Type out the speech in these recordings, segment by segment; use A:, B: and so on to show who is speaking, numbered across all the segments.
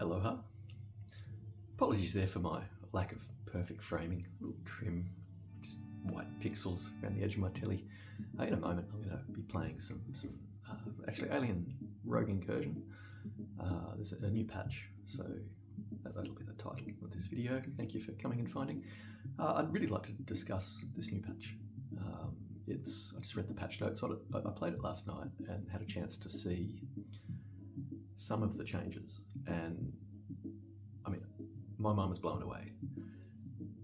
A: Aloha. Apologies there for my lack of perfect framing, a little trim, just white pixels around the edge of my telly. In a moment I'm going to be playing some actually Alien Rogue Incursion. There's a new patch, so that'll be the title of this video. Thank you for coming and finding. I'd really like to discuss this new patch. I just read the patch notes on it. I played it last night and had a chance to see some of the changes, and I mean, my mind was blown away.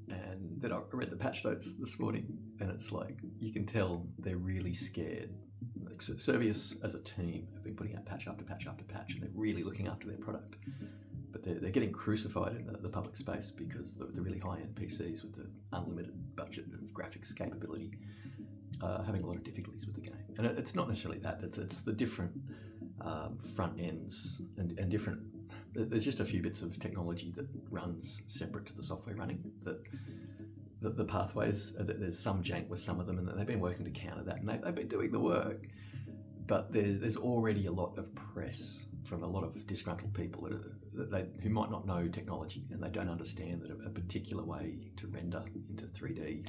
A: And then I read the patch notes this morning, and it's like, you can tell they're really scared. Like Survios as a team have been putting out patch after patch after patch, and they're really looking after their product. But they're getting crucified in the public space because the really high-end PCs with the unlimited budget of graphics capability are having a lot of difficulties with the game. And it's not necessarily that, it's the different front ends and different. There's just a few bits of technology that runs separate to the software running, that the pathways, there's some jank with some of them, and they've been working to counter that, and they've been doing the work. But there's already a lot of press from a lot of disgruntled people who might not know technology, and they don't understand that a particular way to render into 3D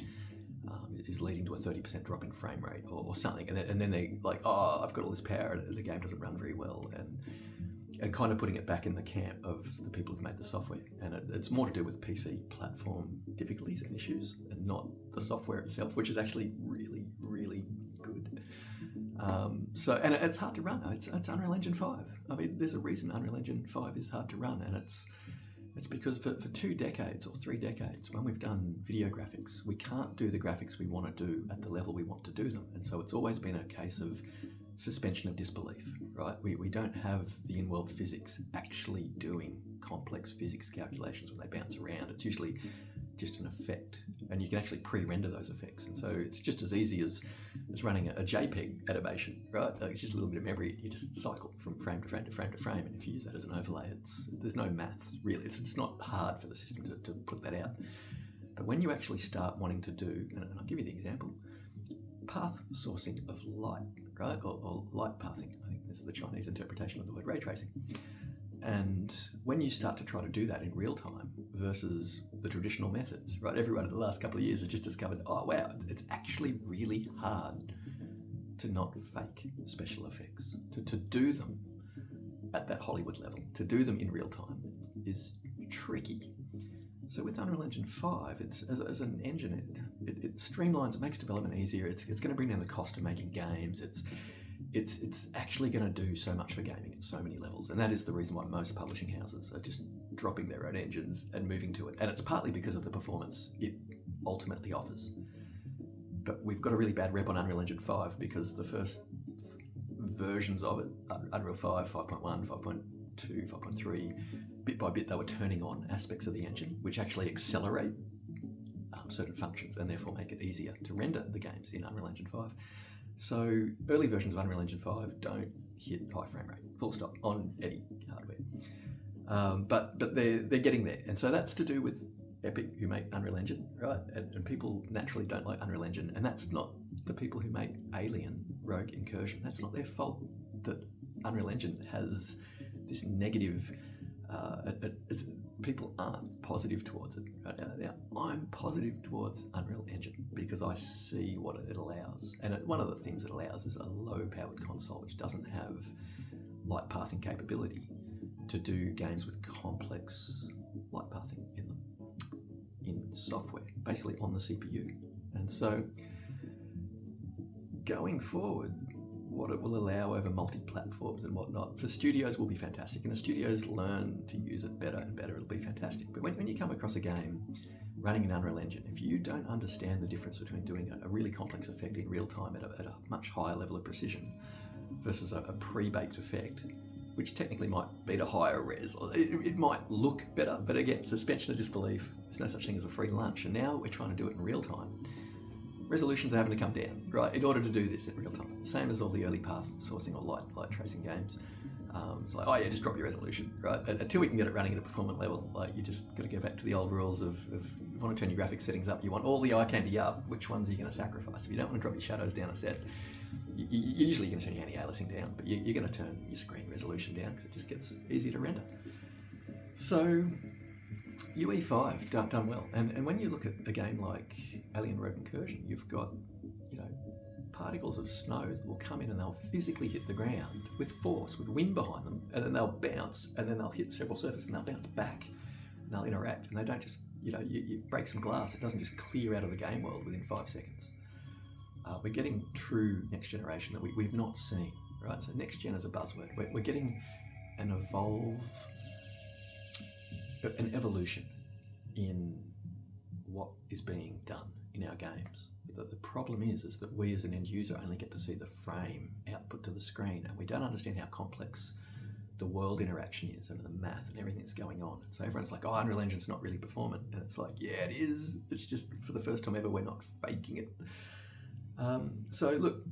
A: is leading to a 30% drop in frame rate or something. And then they're like, oh, I've got all this power and the game doesn't run very well. And kind of putting it back in the camp of the people who've made the software. And it's more to do with PC platform difficulties and issues, and not the software itself, which is actually really, really good. And it's hard to run. It's Unreal Engine 5. I mean, there's a reason Unreal Engine 5 is hard to run, and it's because for 2 decades or 3 decades, when we've done video graphics, we can't do the graphics we want to do at the level we want to do them. And so it's always been a case of suspension of disbelief, right? We don't have the in-world physics actually doing complex physics calculations when they bounce around. It's usually just an effect, and you can actually pre-render those effects. And so it's just as easy as running a JPEG animation, right? It's just a little bit of memory. You just cycle from frame to frame to frame to frame, and if you use that as an overlay, there's no maths really. It's not hard for the system to put that out. But when you actually start wanting to do, and I'll give you the example, path sourcing of light, right? Or light pathing, I think this is the Chinese interpretation of the word ray tracing. And when you start to try to do that in real time versus the traditional methods, right? Everyone in the last couple of years has just discovered, oh wow, it's actually really hard to not fake special effects. To do them at that Hollywood level, to do them in real time is tricky. So with Unreal Engine 5, it's as an engine, it streamlines, it makes development easier. It's going to bring down the cost of making games. It's actually going to do so much for gaming at so many levels, and that is the reason why most publishing houses are just dropping their own engines and moving to it. And it's partly because of the performance it ultimately offers. But we've got a really bad rep on Unreal Engine 5 because the first versions of it, Unreal 5, 5.1, 5.2, 5.3, bit by bit they were turning on aspects of the engine which actually accelerate certain functions and therefore make it easier to render the games in Unreal Engine 5. So early versions of Unreal Engine 5 don't hit high frame rate, full stop, on any hardware. But they're getting there. And so that's to do with Epic, who make Unreal Engine, right? And people naturally don't like Unreal Engine. And that's not the people who make Alien Rogue Incursion. That's not their fault that Unreal Engine has this negative, people aren't positive towards it. Right now, I'm positive towards Unreal Engine because I see what it allows. And one of the things it allows is a low-powered console which doesn't have light pathing capability to do games with complex light pathing in them, in software, basically on the CPU. And so going forward, what it will allow over multi-platforms and whatnot for studios will be fantastic, and the studios learn to use it better and better, it'll be fantastic. But when you come across a game running in Unreal Engine, if you don't understand the difference between doing a really complex effect in real time at a much higher level of precision versus a pre-baked effect, which technically might beat a higher res, or it might look better, but again, suspension of disbelief, there's no such thing as a free lunch, and now we're trying to do it in real time. Resolutions are having to come down, right, in order to do this in real time. Same as all the early path sourcing or light tracing games. It's like, oh yeah, just drop your resolution, right? Until we can get it running at a performant level, like you just got to go back to the old rules of you want to turn your graphics settings up, you want all the eye candy up, which ones are you going to sacrifice? If you don't want to drop your shadows down a set, you're usually going to turn your anti-aliasing down, but you're going to turn your screen resolution down because it just gets easier to render. So UE5 done well, and when you look at a game like Alien Rogue Incursion, you've got, you know, particles of snow that will come in and they'll physically hit the ground with force, with wind behind them, and then they'll bounce, and then they'll hit several surfaces, and they'll bounce back, and they'll interact, and they don't just, you break some glass, it doesn't just clear out of the game world within 5 seconds. We're getting true next generation that we've not seen, right? So next gen is a buzzword. We're getting an evolution in what is being done in our games. The problem is that we as an end user only get to see the frame output to the screen, and we don't understand how complex the world interaction is and the math and everything that's going on. And so everyone's like, oh, Unreal Engine's not really performant. And it's like, yeah, it is. It's just for the first time ever, we're not faking it. So look,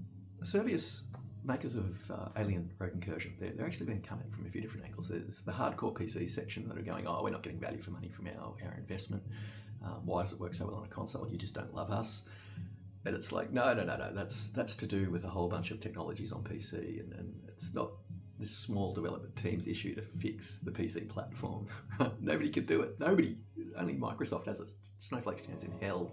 A: Survios, makers of Alien Rogue Incursion, they're actually been coming from a few different angles. There's the hardcore PC section that are going, oh, we're not getting value for money from our investment. Why does it work so well on a console? You just don't love us. And it's like, no. That's to do with a whole bunch of technologies on PC, and it's not this small development team's issue to fix the PC platform. Nobody could do it. Nobody. Only Microsoft has it. Snowflake's chance in hell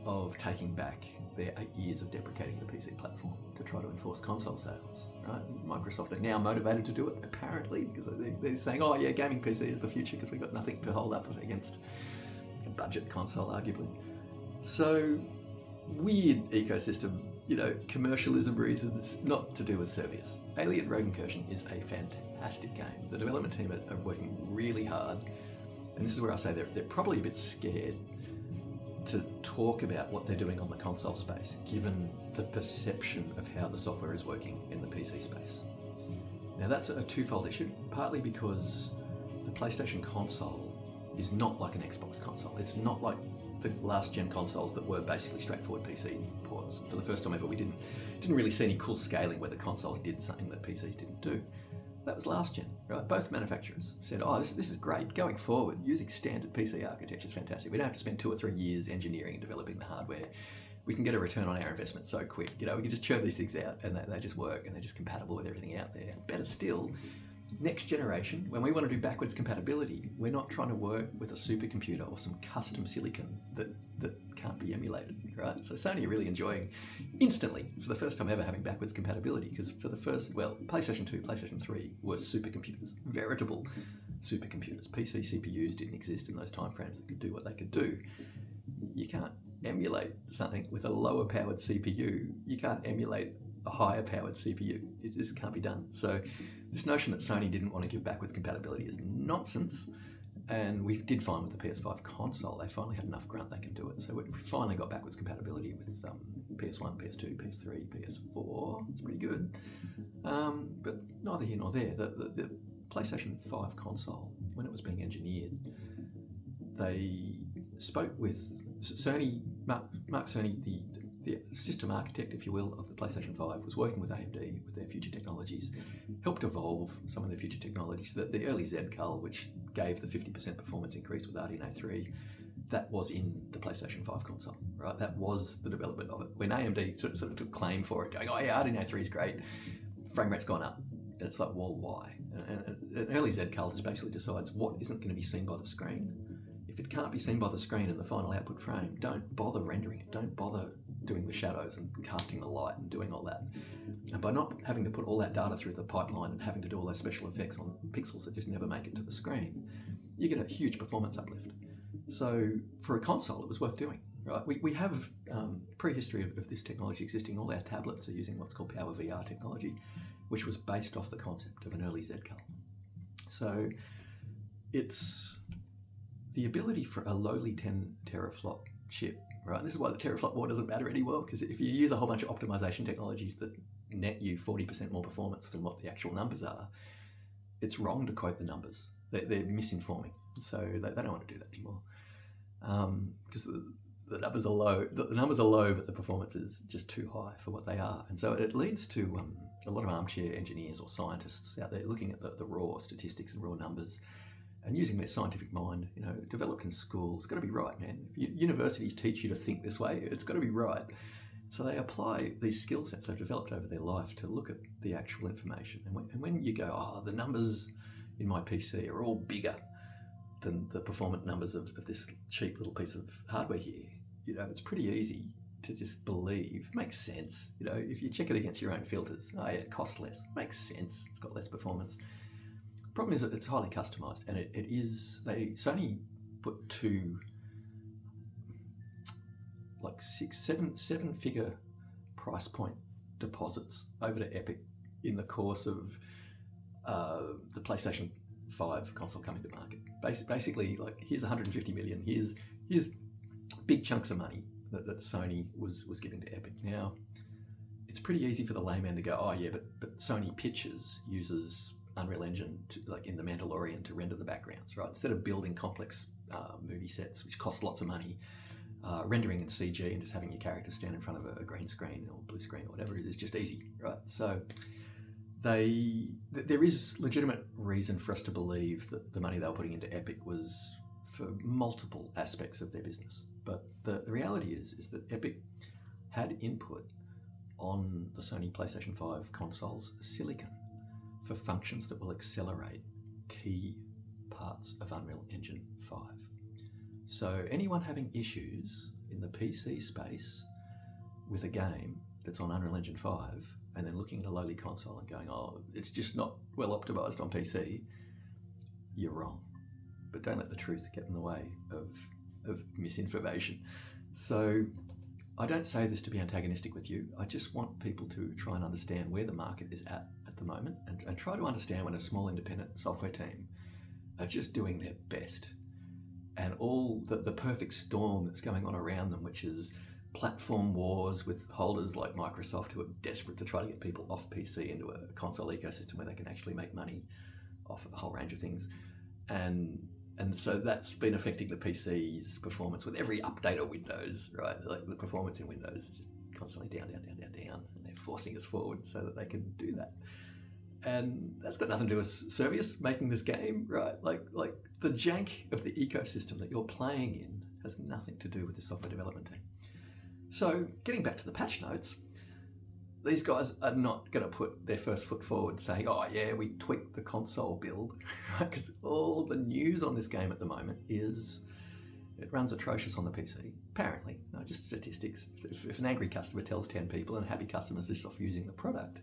A: of taking back their 8 years of deprecating the PC platform to try to enforce console sales, right? Microsoft are now motivated to do it, apparently, because they're saying, oh yeah, gaming PC is the future because we've got nothing to hold up against a budget console, arguably. So, weird ecosystem, commercialism reasons, not to do with Survios. Alien Rogue Incursion is a fantastic game. The development team are working really hard, and this is where I say they're probably a bit scared to talk about what they're doing on the console space, given the perception of how the software is working in the PC space. Now that's a twofold issue, partly because the PlayStation console is not like an Xbox console. It's not like the last gen consoles that were basically straightforward PC ports. For the first time ever, we didn't really see any cool scaling where the consoles did something that PCs didn't do. That was last gen, right? Both manufacturers said, oh, this is great. Going forward, using standard PC architecture is fantastic. We don't have to spend 2 or 3 years engineering and developing the hardware. We can get a return on our investment so quick. We can just churn these things out and they just work and they're just compatible with everything out there. Better still, next generation, when we want to do backwards compatibility, we're not trying to work with a supercomputer or some custom silicon that can't be emulated, right? So Sony are really enjoying instantly, for the first time ever, having backwards compatibility, because for the first, PlayStation 2, PlayStation 3 were supercomputers, veritable supercomputers. PC CPUs didn't exist in those timeframes that could do what they could do. You can't emulate something with a lower powered CPU. You can't emulate a higher powered CPU. It just can't be done. So this notion that Sony didn't want to give backwards compatibility is nonsense. And we did find with the PS5 console, they finally had enough grunt they can do it. So we finally got backwards compatibility with PS1, PS2, PS3, PS4. It's pretty good. But neither here nor there. The PlayStation 5 console, when it was being engineered, they spoke with Sony, Mark Cerny, the system architect, if you will, of the PlayStation 5, was working with AMD with their future technologies, helped evolve some of their future technologies. The early Z-Cull, which gave the 50% performance increase with RDNA 3, that was in the PlayStation 5 console, right? That was the development of it. When AMD sort of took claim for it, going, oh yeah, RDNA 3 is great, frame rate's gone up. And it's like, well, why? And early Z-Cull just basically decides what isn't going to be seen by the screen. If it can't be seen by the screen in the final output frame, don't bother rendering it. Don't bother doing the shadows and casting the light and doing all that. And by not having to put all that data through the pipeline and having to do all those special effects on pixels that just never make it to the screen, you get a huge performance uplift. So for a console, it was worth doing, right? We have prehistory of this technology existing. All our tablets are using what's called Power VR technology, which was based off the concept of an early Z-Cull. So it's the ability for a lowly 10 teraflop chip, right? This is why the teraflop war doesn't matter anymore, because if you use a whole bunch of optimization technologies that net you 40% more performance than what the actual numbers are, it's wrong to quote the numbers. They're misinforming. So they don't want to do that anymore. Because the numbers are low. The numbers are low, but the performance is just too high for what they are. And so it leads to a lot of armchair engineers or scientists out there looking at the raw statistics and raw numbers and using their scientific mind, developed in school. It's got to be right, man. If universities teach you to think this way, it's got to be right. So they apply these skill sets they've developed over their life to look at the actual information. And when you go, oh, the numbers in my PC are all bigger, than the performance numbers of this cheap little piece of hardware here. It's pretty easy to just believe. Makes sense. If you check it against your own filters, it costs less. Makes sense. It's got less performance. Problem is that it's highly customized, and Sony put two, like seven-figure price point deposits over to Epic in the course of the PlayStation 5 console coming to market. Basically, like, here's 150 million. Here's big chunks of money that Sony was giving to Epic. Now, it's pretty easy for the layman to go, oh yeah, but Sony Pictures uses Unreal Engine like in The Mandalorian to render the backgrounds, right? Instead of building complex movie sets, which cost lots of money, rendering in CG and just having your character stand in front of a green screen or blue screen or whatever, it is just easy, right? So there is legitimate reason for us to believe that the money they were putting into Epic was for multiple aspects of their business. But the reality is that Epic had input on the Sony PlayStation 5 consoles silicon for functions that will accelerate key parts of Unreal Engine 5. So anyone having issues in the PC space with a game that's on Unreal Engine 5 and then looking at a lowly console and going, oh, it's just not well optimized on PC, you're wrong. But don't let the truth get in the way of misinformation. So I don't say this to be antagonistic with you. I just want people to try and understand where the market is at the moment and try to understand when a small independent software team are just doing their best. And all the perfect storm that's going on around them, which is platform wars with holders like Microsoft who are desperate to try to get people off PC into a console ecosystem where they can actually make money off a whole range of things. And so that's been affecting the PC's performance with every update of Windows, right? Like the performance in Windows is just constantly down, and they're forcing us forward so that they can do that. And that's got nothing to do with Survios making this game, right? Like the jank of the ecosystem that you're playing in has nothing to do with the software development team. So getting back to the patch notes, these guys are not going to put their first foot forward saying, oh yeah, we tweaked the console build, right? Because all the news on this game at the moment is it runs atrocious on the PC, apparently. Just statistics. If an angry customer tells 10 people and a happy customer's just off using the product,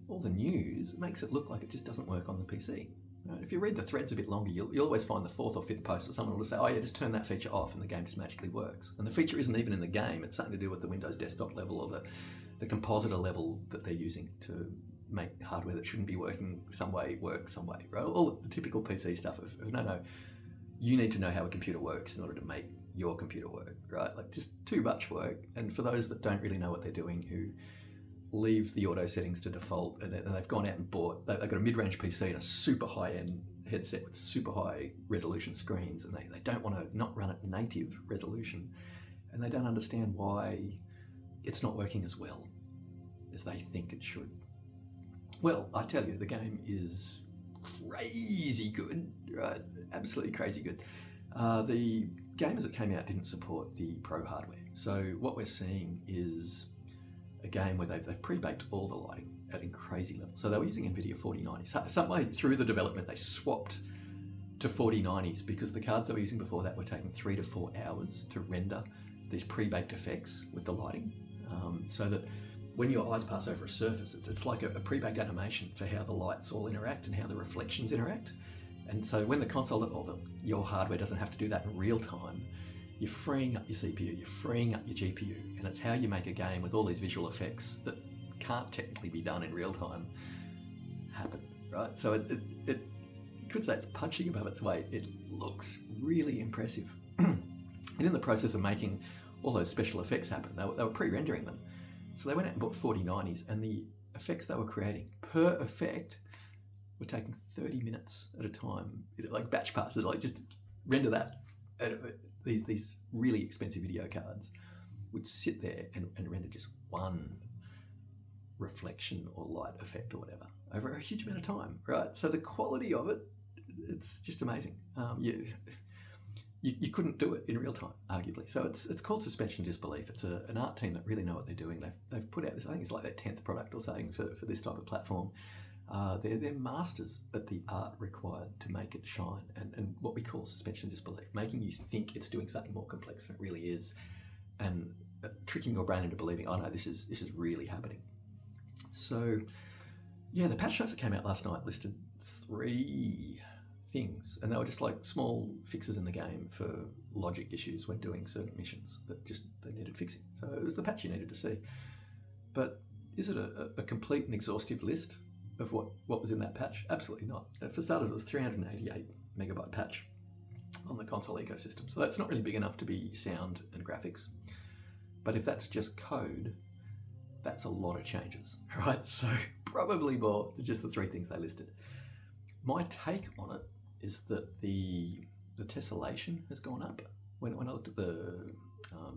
A: all the news makes it look like it just doesn't work on the PC. Right? If you read the threads a bit longer, you'll always find the fourth or fifth post where someone will say, oh yeah, just turn that feature off and the game just magically works. And the feature isn't even in the game. It's something to do with the Windows desktop level or the compositor level that they're using to make hardware that shouldn't be working some way work some way, right? All the typical PC stuff of no, you need to know how a computer works in order to make your computer work, right? Like just too much work. And for those that don't really know what they're doing, who leave the auto settings to default and they've gone out and they've got a mid-range PC and a super high-end headset with super high resolution screens, and they don't want to not run at native resolution, and they don't understand why it's not working as well as they think it should. Well, I tell you, the game is crazy good, right? Absolutely crazy good. The game as it came out didn't support the pro hardware. So what we're seeing is a game where they've pre-baked all the lighting at a crazy level. So they were using NVIDIA 4090s. Some way through the development, they swapped to 4090s because the cards they were using before that were taking 3 to 4 hours to render these pre-baked effects with the lighting. So that when your eyes pass over a surface, it's like a pre-baked animation for how the lights all interact and how the reflections interact. And so when the console or your hardware doesn't have to do that in real time, you're freeing up your CPU, you're freeing up your GPU, and it's how you make a game with all these visual effects that can't technically be done in real time happen, right? So it could say it's punching above its weight. It looks really impressive. And in the process of making all those special effects happen, they were pre-rendering them. So they went out and bought 4090s, and the effects they were creating per effect were taking 30 minutes at a time, like batch passes, like just render that. These really expensive video cards would sit there and render just one reflection or light effect or whatever over a huge amount of time, right? So the quality of it, it's just amazing. You couldn't do it in real time, arguably. So it's called Suspension of Disbelief. It's an art team that really know what they're doing. They've put out this, I think it's like their 10th product or something for this type of platform. They're masters at the art required to make it shine, and what we call suspension of disbelief, making you think it's doing something more complex than it really is, and tricking your brain into believing, oh no, this is really happening. So yeah, the patch notes that came out last night listed 3 things, and they were just like small fixes in the game for logic issues when doing certain missions that just they needed fixing. So it was the patch you needed to see. But is it a complete and exhaustive list of what was in that patch? Absolutely not. For starters, it was 388 megabyte patch on the console ecosystem, so that's not really big enough to be sound and graphics. But if that's just code, that's a lot of changes, right? So probably more than just the 3 things they listed. My take on it is that the tessellation has gone up. When I looked at the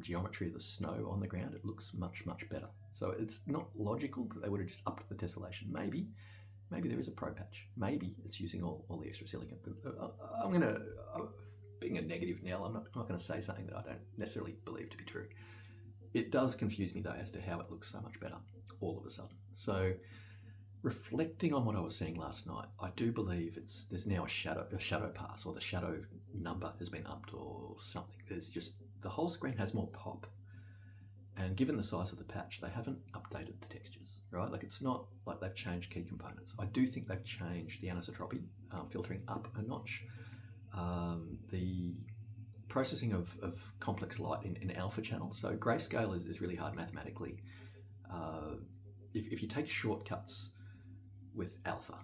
A: geometry of the snow on the ground, it looks much, much better. So it's not logical that they would have just upped the tessellation. Maybe there is a pro patch. Maybe it's using all the extra silicon. But I'm going to, being a negative Nell, I'm not going to say something that I don't necessarily believe to be true. It does confuse me though as to how it looks so much better all of a sudden. So reflecting on what I was seeing last night, I do believe there's now a shadow pass, or the shadow number has been upped or something. There's just, the whole screen has more pop. And given the size of the patch, they haven't updated the textures, right? Like, it's not like they've changed key components. I do think they've changed the anisotropy filtering up a notch. The processing of complex light in alpha channels. So grayscale is really hard mathematically. If you take shortcuts with alpha,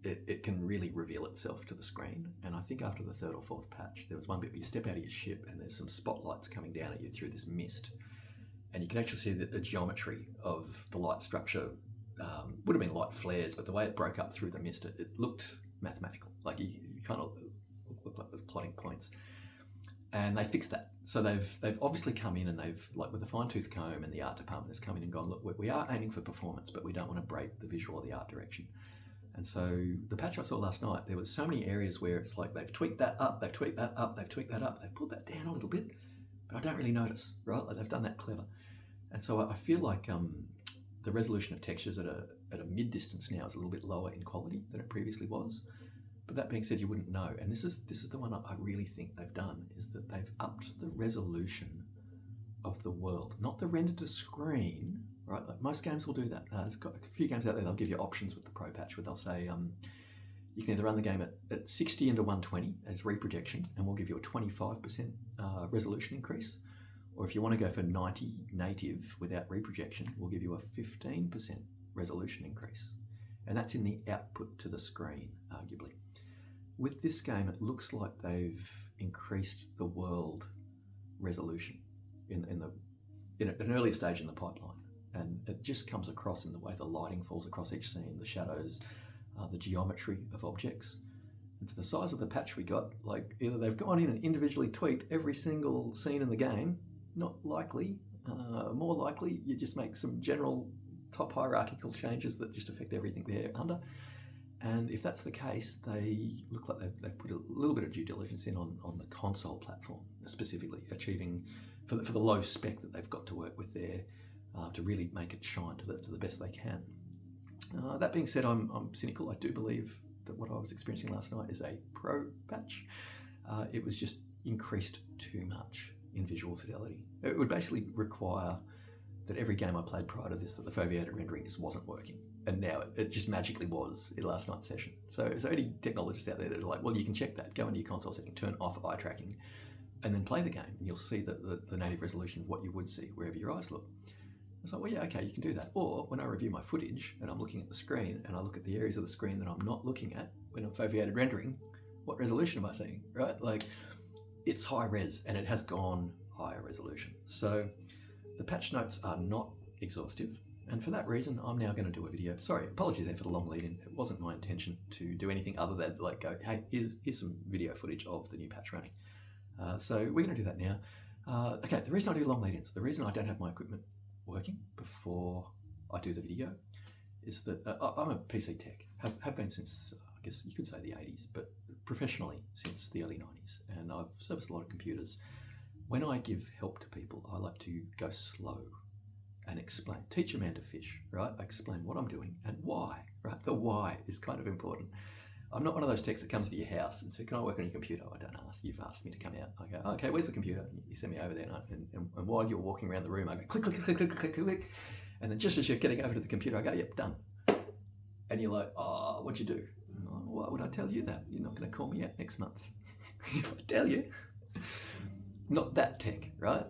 A: it can really reveal itself to the screen. And I think after the 3rd or 4th patch, there was one bit where you step out of your ship and there's some spotlights coming down at you through this mist. And you can actually see the geometry of the light structure. Would have been light flares, but the way it broke up through the mist, it looked mathematical. Like you kind of looked like it was plotting points. And they fixed that. So they've obviously come in and they've, like with a fine-tooth comb, and the art department has come in and gone, look, we are aiming for performance, but we don't want to break the visual or the art direction. And so the patch I saw last night, there was so many areas where it's like they've tweaked that up, they've tweaked that up, they've tweaked that up, they've pulled that down a little bit, but I don't really notice, right? Like, they've done that clever. And so I feel like the resolution of textures at a mid-distance now is a little bit lower in quality than it previously was. But that being said, you wouldn't know. And this is the one I really think they've done, is that they've upped the resolution of the world, not the render to screen, right? Like most games will do that. There's got a few games out there, they'll give you options with the Pro patch where they'll say you can either run the game at 60 into 120 as reprojection, and we'll give you a 25% resolution increase. Or if you want to go for 90 native without reprojection, we'll give you a 15% resolution increase. And that's in the output to the screen, arguably. With this game, it looks like they've increased the world resolution in an earlier stage in the pipeline. And it just comes across in the way the lighting falls across each scene, the shadows, the geometry of objects. And for the size of the patch we got, like, either they've gone in and individually tweaked every single scene in the game, not likely. More likely, you just make some general top hierarchical changes that just affect everything they're under. And if that's the case, they look like they've put a little bit of due diligence in on the console platform, specifically achieving, for the low spec that they've got to work with there, to really make it shine to the best they can. That being said, I'm cynical. I do believe that what I was experiencing last night is a pro patch. It was just increased too much in visual fidelity. It would basically require that every game I played prior to this, that the foveated rendering just wasn't working. And now it just magically was in last night's session. So there's any technologists out there that are like, well, you can check that. Go into your console setting, turn off eye tracking, and then play the game, and you'll see the native resolution of what you would see wherever your eyes look. I was like, well, yeah, okay, you can do that. Or when I review my footage and I'm looking at the screen and I look at the areas of the screen that I'm not looking at when I'm foveated rendering, what resolution am I seeing, right? Like, it's high res and it has gone higher resolution. So the patch notes are not exhaustive. And for that reason, I'm now going to do a video. Sorry, apologies there for the long lead in. It wasn't my intention to do anything other than like go, hey, here's some video footage of the new patch running. So we're going to do that now. Okay, the reason I do long lead ins, the reason I don't have my equipment working before I do the video is that I'm a PC tech. Have been since, I guess you could say the 80s, but professionally since the early 90s. And I've serviced a lot of computers. When I give help to people, I like to go slow and explain. Teach a man to fish, right? I explain what I'm doing and why, right? The why is kind of important. I'm not one of those techs that comes to your house and says, can I work on your computer? I don't ask. You've asked me to come out. I go, okay, where's the computer? And you send me over there. And while you're walking around the room, I go, click, click, click, click, click, click, click. And then just as you're getting over to the computer, I go, yep, done. And you're like, oh, what'd you do? Why would I tell you that? You're not going to call me out next month. If I tell you. Not that tech, right?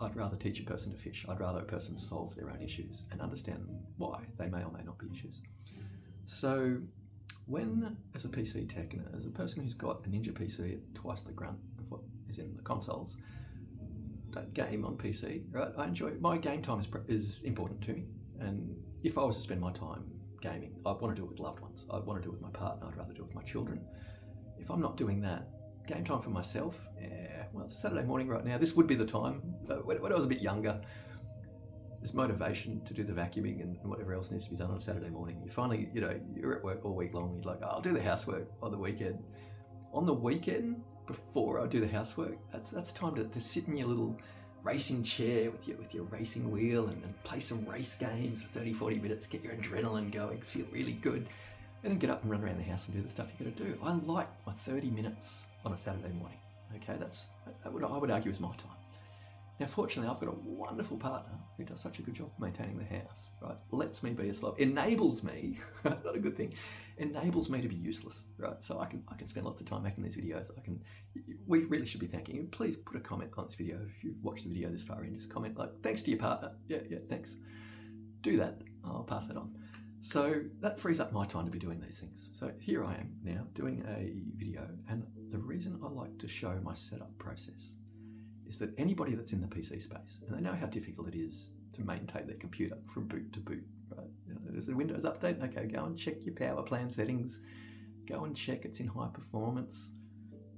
A: I'd rather teach a person to fish. I'd rather a person solve their own issues and understand why they may or may not be issues. So when, as a PC tech, and as a person who's got a Ninja PC at twice the grunt of what is in the consoles, don't game on PC, right? I enjoy it. My game time is important to me. And if I was to spend my time gaming, I'd want to do it with loved ones. I'd want to do it with my partner. I'd rather do it with my children. If I'm not doing that, game time for myself, well, it's a Saturday morning right now. This would be the time. When I was a bit younger, there's motivation to do the vacuuming and whatever else needs to be done on a Saturday morning. You finally, you're at work all week long. You're like, I'll do the housework on the weekend. On the weekend, before I do the housework, that's time to sit in your little racing chair with your racing wheel and play some race games for 30, 40 minutes, get your adrenaline going, feel really good, and then get up and run around the house and do the stuff you got to do. I like my 30 minutes on a Saturday morning. Okay, I would argue is my time. Now, fortunately, I've got a wonderful partner who does such a good job maintaining the house, right? Lets me be a slob, enables me, not a good thing, enables me to be useless, right? So I can spend lots of time making these videos. We really should be thanking you. Please put a comment on this video. If you've watched the video this far in, just comment like, thanks to your partner. Yeah, thanks. Do that, I'll pass that on. So that frees up my time to be doing these things. So here I am now doing a video, and the reason I like to show my setup process is that anybody that's in the PC space, and they know how difficult it is to maintain their computer from boot to boot, right? There's a Windows update, okay, go and check your power plan settings, go and check it's in high performance,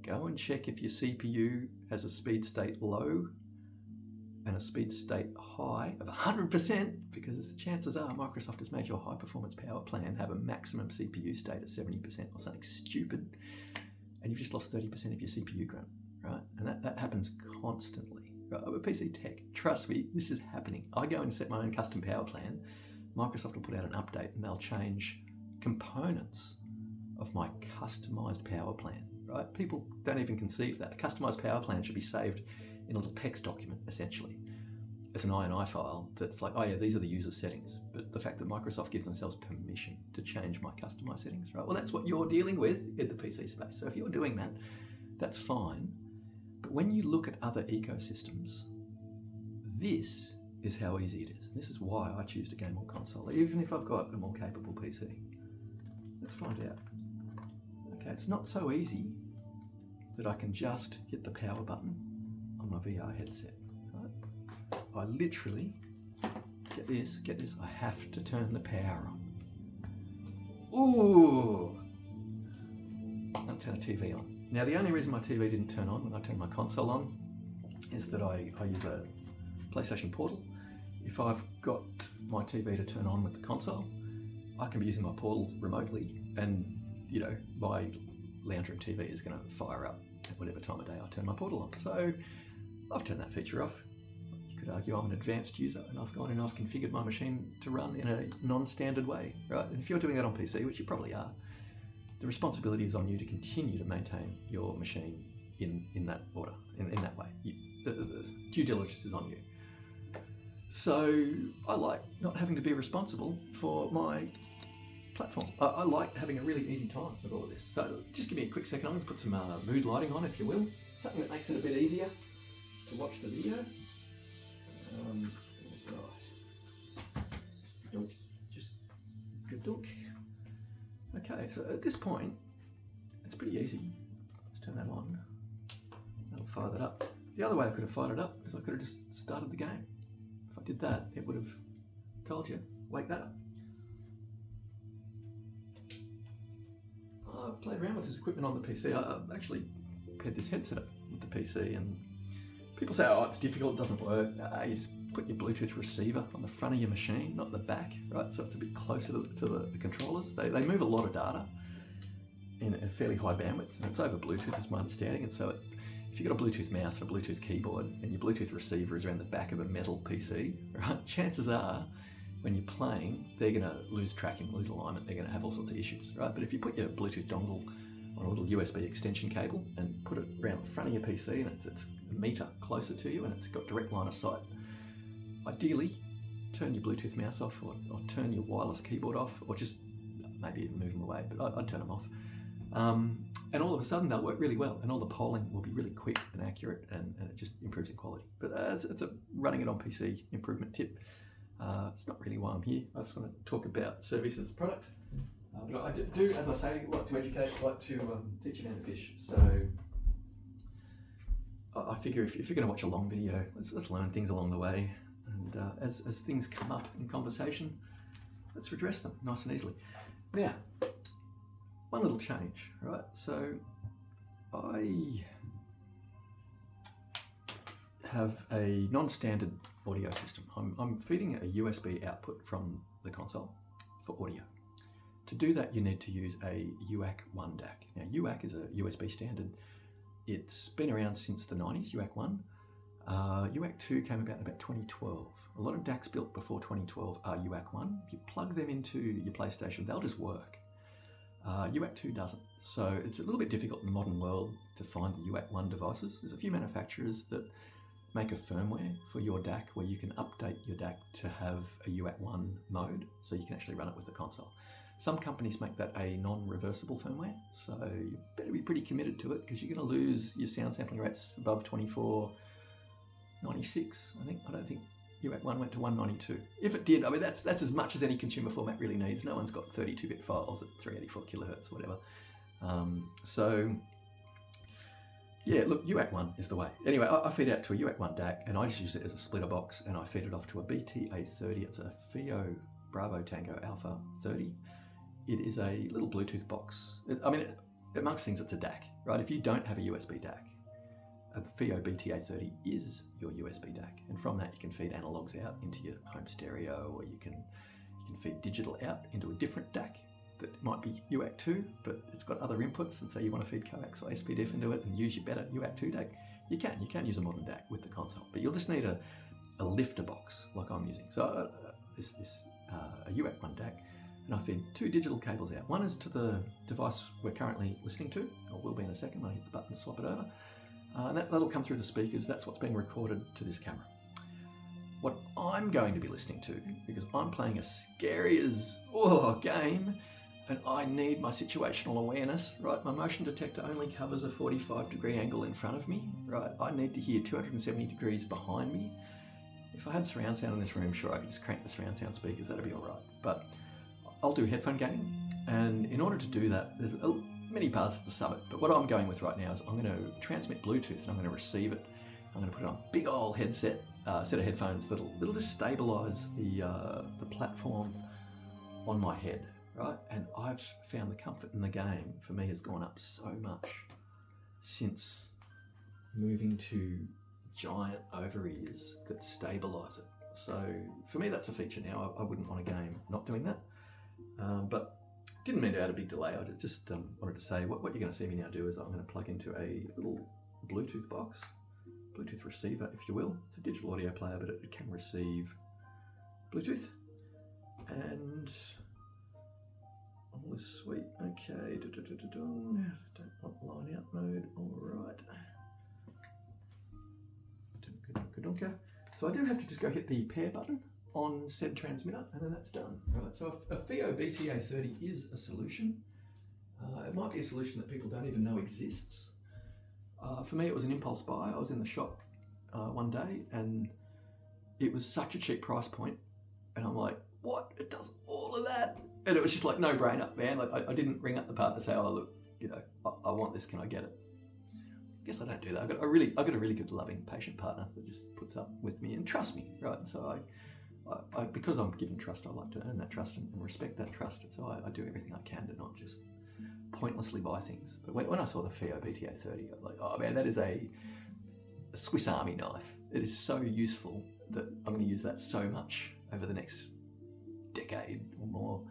A: go and check if your CPU has a speed state low and a speed state high of 100%, because chances are Microsoft has made your high performance power plan have a maximum CPU state of 70% or something stupid, and you've just lost 30% of your CPU grunt, right? And that happens constantly. Right? I'm a PC tech. Trust me, this is happening. I go and set my own custom power plan. Microsoft will put out an update and they'll change components of my customized power plan, right? People don't even conceive that. A customized power plan should be saved in a little text document, essentially, as an INI file that's like, oh yeah, these are the user settings. But the fact that Microsoft gives themselves permission to change my customized settings, right? Well, that's what you're dealing with in the PC space. So if you're doing that, that's fine. But when you look at other ecosystems, this is how easy it is. And this is why I choose to game on console, even if I've got a more capable PC. Let's find out. Okay, it's not so easy that I can just hit the power button on my VR headset, right? I literally, get this, I have to turn the power on. Ooh! I'll turn the TV on. Now, the only reason my TV didn't turn on when I turned my console on is that I use a PlayStation Portal. If I've got my TV to turn on with the console, I can be using my Portal remotely, and my lounge room TV is going to fire up at whatever time of day I turn my Portal on. So I've turned that feature off. You could argue I'm an advanced user, and I've gone and I've configured my machine to run in a non-standard way, right? And if you're doing that on PC, which you probably are, the responsibility is on you to continue to maintain your machine in that order, in that way. The due diligence is on you. So I like not having to be responsible for my platform. I like having a really easy time with all of this. So just give me a quick second. I'm going to put some mood lighting on, if you will. Something that makes it a bit easier to watch the video. Right. Dunk. Just good dunk. Okay, so at this point, it's pretty easy. Let's turn that on. That'll fire that up. The other way I could have fired it up is I could have just started the game. If I did that, it would have told you, wake that up. I've played around with this equipment on the PC. I've actually paired this headset up with the PC, and people say, oh, it's difficult, it doesn't work. You just put your Bluetooth receiver on the front of your machine, not the back, right? So it's a bit closer to the controllers. They move a lot of data in a fairly high bandwidth, and it's over Bluetooth is my understanding, and so if you've got a Bluetooth mouse and a Bluetooth keyboard and your Bluetooth receiver is around the back of a metal PC, right, chances are when you're playing, they're going to lose tracking, lose alignment, they're going to have all sorts of issues, right? But if you put your Bluetooth dongle on a little USB extension cable and put it around the front of your PC and it's a meter closer to you and it's got direct line of sight, ideally turn your Bluetooth mouse off or turn your wireless keyboard off, or just maybe even move them away, but I'd turn them off. And all of a sudden they'll work really well and all the polling will be really quick and accurate and it just improves in quality. But it's a running it on PC improvement tip. It's not really why I'm here. I just want to talk about Survios as a product. But I do, as I say, like to educate, like to teach a man to fish. So I figure if you're going to watch a long video, let's learn things along the way. And as things come up in conversation, let's redress them nice and easily. Now, one little change, right? So I have a non-standard audio system. I'm feeding a USB output from the console for audio. To do that, you need to use a UAC1 DAC. Now, UAC is a USB standard. It's been around since the 90s, UAC 1. UAC 2 came about in about 2012. A lot of DACs built before 2012 are UAC 1. If you plug them into your PlayStation, they'll just work. UAC 2 doesn't. So it's a little bit difficult in the modern world to find the UAC 1 devices. There's a few manufacturers that make a firmware for your DAC where you can update your DAC to have a UAC 1 mode so you can actually run it with the console. Some companies make that a non-reversible firmware, so you better be pretty committed to it because you're going to lose your sound sampling rates above 2496. I don't think UAC 1 went to 192. If it did, I mean, that's as much as any consumer format really needs. No one's got 32-bit files at 384 kilohertz or whatever. So, yeah, look, UAC 1 is the way. Anyway, I feed out to a UAC 1 DAC, and I just use it as a splitter box, and I feed it off to a BTA30. It's a FIO Bravo Tango Alpha 30. It is a little Bluetooth box. Amongst things, it's a DAC, right? If you don't have a USB DAC, a FIO BTA30 is your USB DAC, and from that you can feed analogs out into your home stereo, or you can feed digital out into a different DAC that might be UAC 2, but it's got other inputs, and so you want to feed coax or SPDIF into it and use your better UAC 2 DAC. You can use a modern DAC with the console, but you'll just need a lifter box like I'm using. So a UAC 1 DAC, and I feed two digital cables out. One is to the device we're currently listening to, or will be in a second when I hit the button to swap it over. And that'll come through the speakers. That's what's being recorded to this camera. What I'm going to be listening to, because I'm playing a scary as game, and I need my situational awareness, right? My motion detector only covers a 45-degree angle in front of me, right? I need to hear 270 degrees behind me. If I had surround sound in this room, sure, I could just crank the surround sound speakers, that'd be all right. But I'll do headphone gaming, and in order to do that, there's many parts of the summit, but what I'm going with right now is I'm going to transmit Bluetooth and I'm going to receive it. I'm going to put it on a big old headset, set of headphones that'll just stabilize the platform on my head, right? And I've found the comfort in the game for me has gone up so much since moving to giant over-ears that stabilize it. So for me, that's a feature now. I wouldn't want a game not doing that, but didn't mean to add a big delay. I just wanted to say what you're going to see me now do is I'm going to plug into a little Bluetooth box, Bluetooth receiver, if you will. It's a digital audio player, but it can receive Bluetooth. And all is sweet. Okay, don't want line out mode. All right. So I do have to just go hit the pair button on said transmitter, and then that's done. Right, so a FIO BTA30 is a solution. It might be a solution that people don't even know exists. For me, it was an impulse buy. I was in the shop one day, and it was such a cheap price point, and I'm like, what? It does all of that? And it was just like no brainer, man. Like I didn't ring up the partner to say, oh look, I want this. Can I get it? I guess I don't do that. I've got a really good, loving, patient partner that just puts up with me and trusts me, right? And so I because I'm given trust, I like to earn that trust and respect that trust. And so I do everything I can to not just pointlessly buy things. But when I saw the FIO BTA30, I was like, oh man, that is a Swiss Army knife. It is so useful that I'm going to use that so much over the next decade or more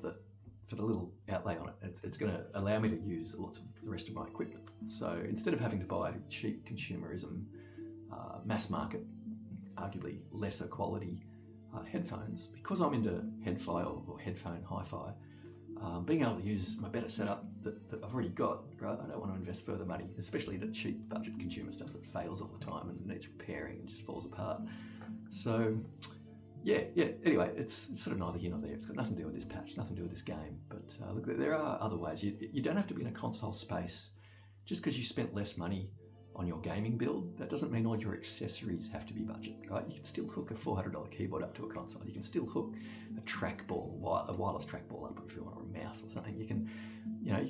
A: that for the little outlay on it, it's going to allow me to use lots of the rest of my equipment. So instead of having to buy cheap consumerism, mass market, arguably lesser quality headphones, because I'm into head-fi or headphone hi-fi, being able to use my better setup that I've already got, right? I don't want to invest further money, especially the cheap budget consumer stuff that fails all the time and needs repairing and just falls apart. So yeah. Anyway, it's sort of neither here nor there. It's got nothing to do with this patch, nothing to do with this game. But look, there are other ways. You don't have to be in a console space just because you spent less money on your gaming build. That doesn't mean all your accessories have to be budget, right? You can still hook a $400 keyboard up to a console. You can still hook a trackball, a wireless trackball up if you want, or a mouse or something. You can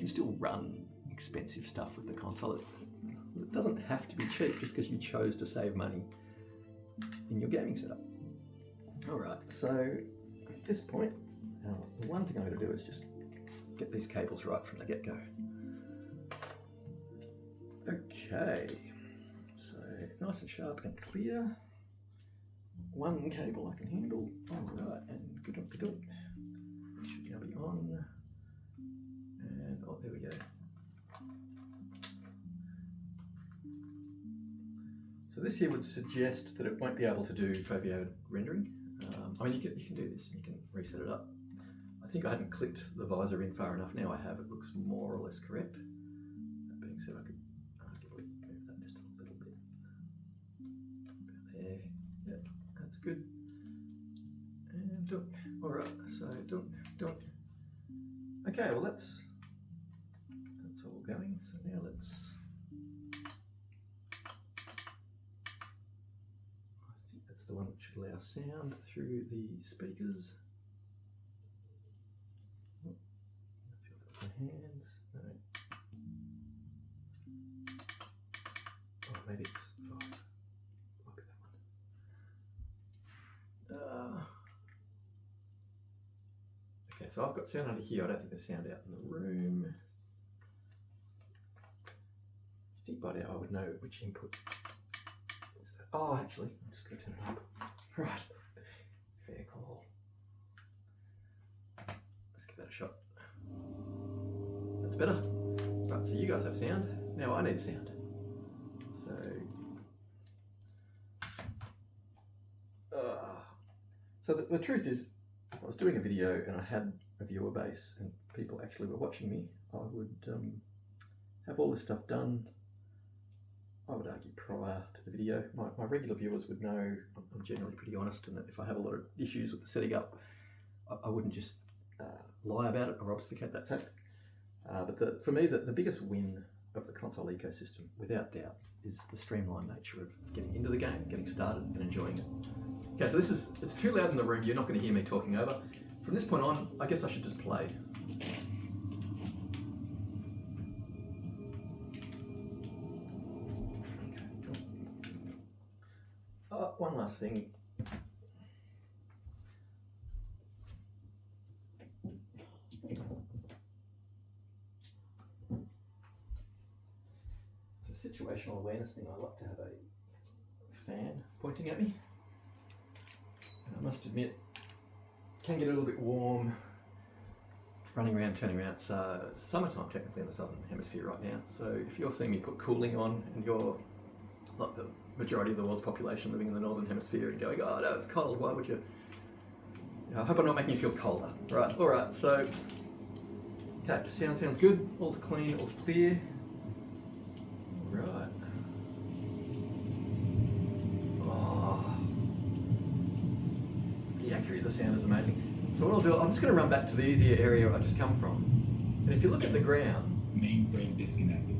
A: still run expensive stuff with the console. It doesn't have to be cheap just because you chose to save money in your gaming setup. All right, so at this point, the one thing I'm going to do is just get these cables right from the get-go. Okay, so nice and sharp and clear. One cable I can handle. All right, and good. Should now be on. And oh, there we go. So this here would suggest that it won't be able to do foveated rendering. I mean, you can do this. You can reset it up. I think I hadn't clicked the visor in far enough. Now I have. It looks more or less correct. That being said, I could arguably move that just a little bit. About there. Yeah, that's good. And dunk. All right. So dunk. Okay. Well, that's all going. So now let's. The one that should allow sound through the speakers. Oh, I feel that with my hands. No. Oh, maybe it's 5. Might be that one. Okay, so I've got sound under here. I don't think there's sound out in the room. I think by now I would know which input. Oh, actually, I'm just going to turn it up. Right, fair call. Let's give that a shot. That's better. Right, so you guys have sound. Now I need sound. So the truth is, if I was doing a video and I had a viewer base and people actually were watching me, I would have all this stuff done. I would argue prior to the video. My regular viewers would know I'm generally pretty honest, and that if I have a lot of issues with the setting up, I wouldn't just lie about it or obfuscate that fact. But for me, the biggest win of the console ecosystem, without doubt, is the streamlined nature of getting into the game, getting started and enjoying it. Okay, so it's too loud in the room. You're not going to hear me talking over. From this point on, I guess I should just play. One last thing. It's a situational awareness thing. I like to have a fan pointing at me. And I must admit, it can get a little bit warm running around, turning around. It's summertime technically in the southern hemisphere right now. So if you're seeing me put cooling on and you're like the majority of the world's population living in the northern hemisphere and going, oh no, it's cold, why would you? I hope I'm not making you feel colder. Right, all right, so, okay, sounds good, all's clean, all's clear. Right. Oh, the accuracy of the sound is amazing. So what I'll do, I'm just going to run back to the easier area I just come from. And if you look at the ground,
B: mainframe disconnected.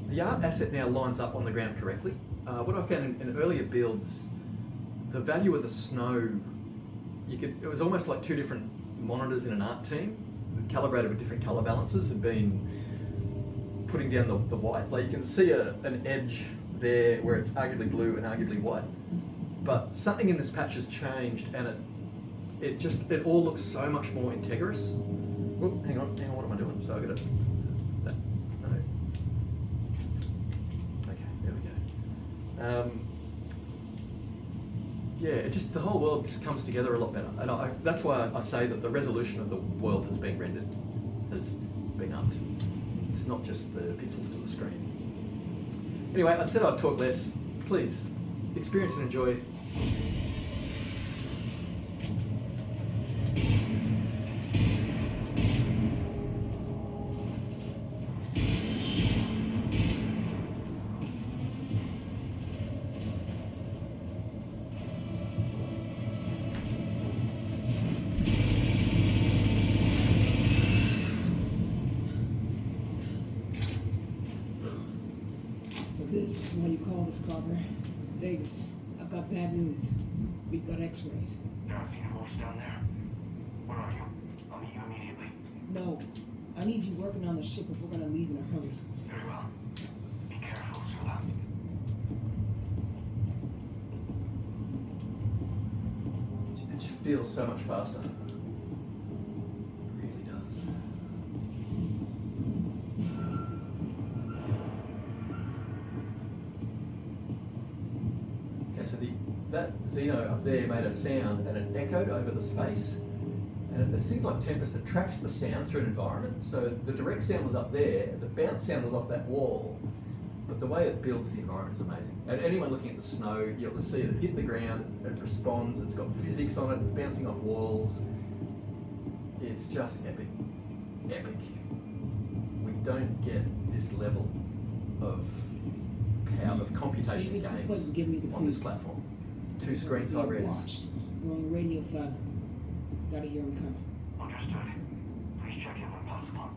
A: The art asset now lines up on the ground correctly. What I found in earlier builds, the value of the snow, it was almost like two different monitors in an art team, calibrated with different color balances, had been putting down the white. Like you can see an edge there where it's arguably blue and arguably white. But something in this patch has changed, and it all looks so much more integrous. Whoop, hang on, what am I doing? So I got to. Yeah, it just the whole world just comes together a lot better, and that's why I say that the resolution of the world that's being rendered has been upped. It's not just the pixels to the screen. Anyway, I said I'd talk less. Please, experience and enjoy.
B: This is what you call this, Carver. Davis, I've got bad news. We've got x-rays.
C: There are vehicles down there. Where are you? I'll meet you immediately.
B: No. I need you working on the ship if we're gonna leave in a hurry.
C: Very well. Be careful, Zula.
A: It just feels so much faster. It really does. Okay, so that Xeno up there made a sound and it echoed over the space. And there's things like Tempest that tracks the sound through an environment. So the direct sound was up there, the bounce sound was off that wall. But the way it builds the environment is amazing. And anyone looking at the snow, you'll see it hit the ground, it responds, it's got physics on it, it's bouncing off walls. It's just epic. Epic. We don't get this level of power, of computation
B: Davis, this wasn't
A: games
B: giving me the
A: on this
B: creeps.
A: platform. 2 screens high res.
B: Watched. We're on the radio side. Gotta hear him coming.
C: Understood. Please check in when possible.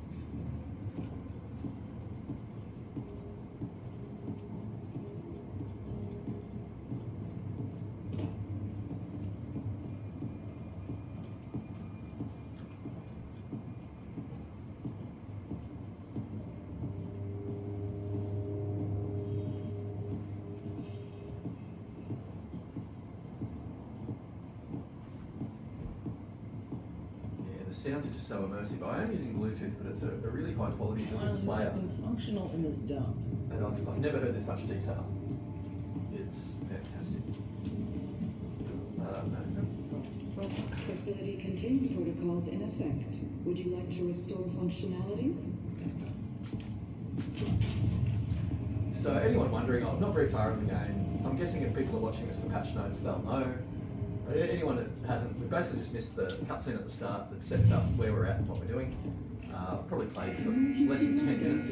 A: The sounds are just so immersive. I am using Bluetooth, but it's a really high quality
B: Finally
A: player.
B: something functional in this dump.
A: And I've never heard this much detail. It's fantastic. No.
D: Facility containment protocols in effect. Would you like to restore functionality?
A: So anyone wondering, I'm not very far in the game. I'm guessing if people are watching this for patch notes, they'll know. But anyone that hasn't, we basically just missed the cutscene at the start that sets up where we're at and what we're doing. I've probably played for less than 10 minutes.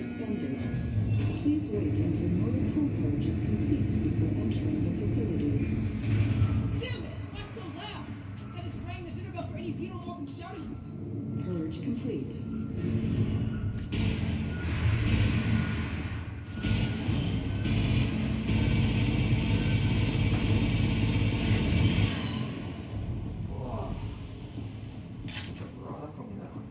D: Please wait until protocol purge is complete before entering the facility.
B: Damn it! Why so loud? That is ringing the dinner bell for any xenomorph shouting distance.
D: Purge complete.
A: Whoa. Jumped right up on me, that one.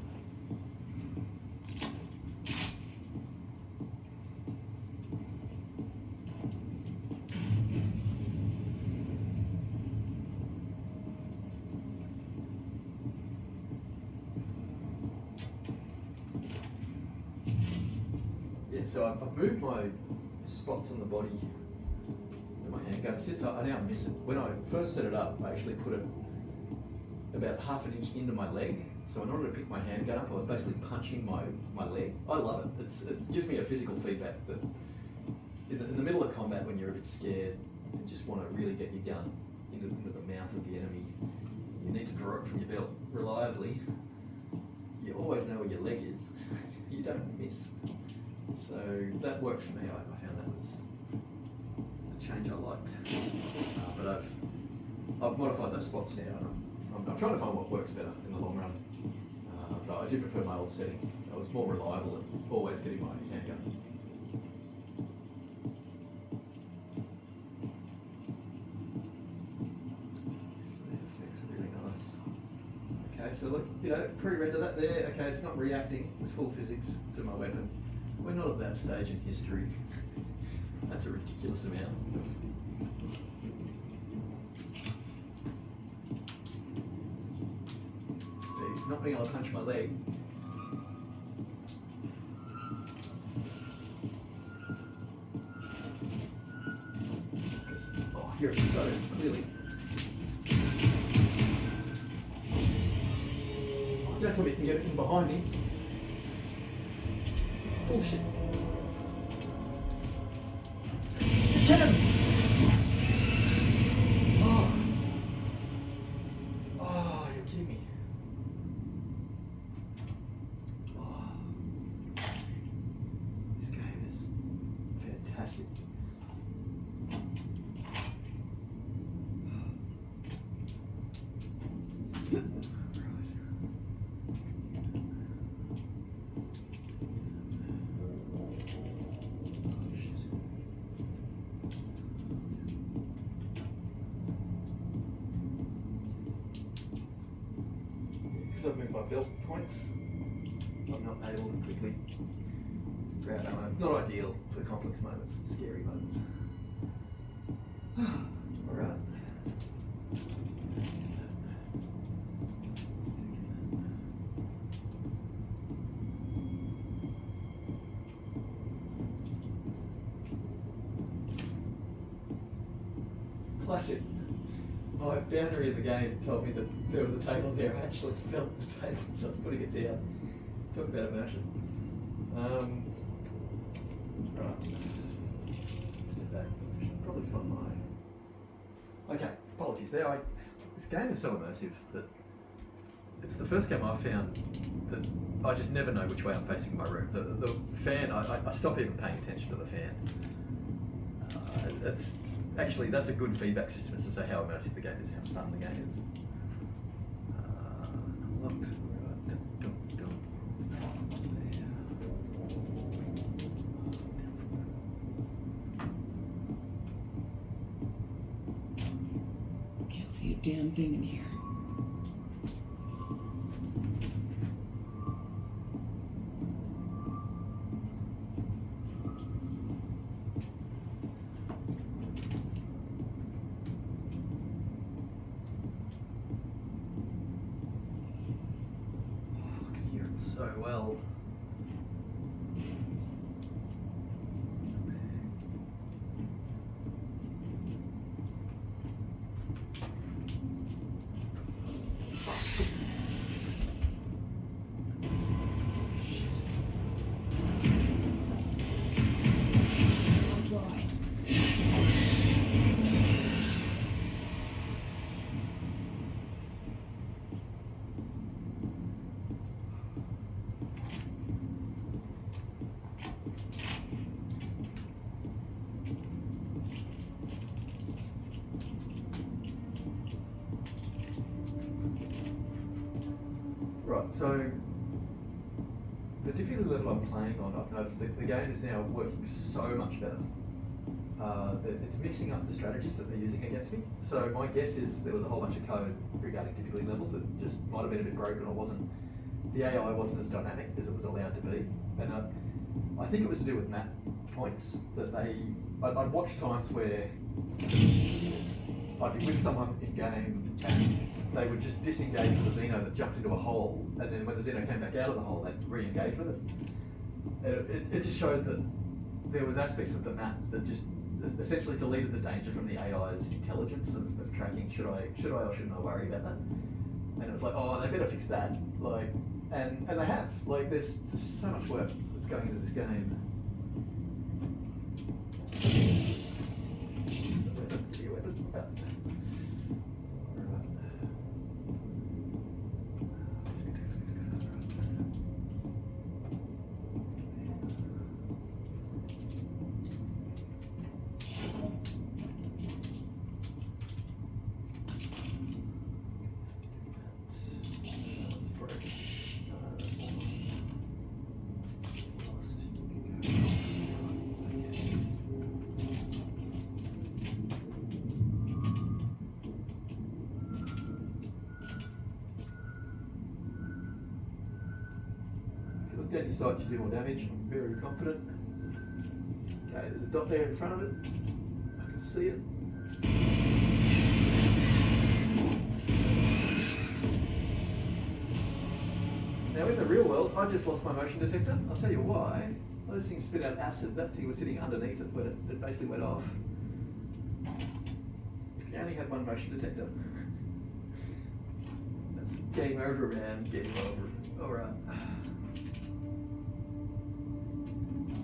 A: Yeah, so I've moved my spots on the body where my handgun sits. I now miss it. When I first set it up, I actually put it about half an inch into my leg. So in order to pick my handgun up, I was basically punching my leg. I love it. It gives me a physical feedback that in the middle of combat, when you're a bit scared and just want to really get your gun into the mouth of the enemy, you need to draw it from your belt reliably. You always know where your leg is. You don't miss. So that worked for me. I found that was a change I liked. But I've modified those spots now, and I'm trying to find what works better in the long run. But I do prefer my old setting. I was more reliable at always getting my handgun. So these effects are really nice. Okay, so look, pre-render that there. Okay, it's not reacting with full physics to my weapon. We're not at that stage in history. That's a ridiculous amount. See, not being able to punch my leg. Oh, I hear it so clearly. don't tell me you can get it in behind me. Bullshit. Get him! Oh, you're kidding me. Oh. This game is fantastic. Because I've moved my belt points, I'm not able to quickly grab ammo. It's not ideal for complex moments, scary moments. Alright. Classic. My boundary in the game told me that there was a table there. I actually felt the table, so I was putting it down. Talk about immersion. Right. Step back. I should probably find my. Okay, apologies there. This game is so immersive that it's the first game I've found that I just never know which way I'm facing in my room. The fan, I stop even paying attention to the fan. That's a good feedback system as to say how immersive the game is, how fun the game is. Look,
B: Can't see a damn thing in here.
A: so well. Right, so the difficulty level I'm playing on, I've noticed that the game is now working so much better. That it's mixing up the strategies that they're using against me. So my guess is there was a whole bunch of code regarding difficulty levels that just might have been a bit broken or wasn't. The AI wasn't as dynamic as it was allowed to be, and I think it was to do with map points that I'd watched times where I'd be with someone in game and they would just disengage with a Xeno that jumped into a hole, and then when the Xeno came back out of the hole, they'd re-engage with it. It just showed that there was aspects of the map that just essentially deleted the danger from the AI's intelligence of tracking. Should I or shouldn't I worry about that? And it was like, oh, they better fix that. Like, and they have. Like, there's so much work that's going into this game. Down your sight to do more damage, I'm very confident. Okay, there's a dot there in front of it. I can see it. Now in the real world, I just lost my motion detector. I'll tell you why. Those things spit out acid. That thing was sitting underneath it when it basically went off. If you only had one motion detector, that's game over, man. Game over. All right.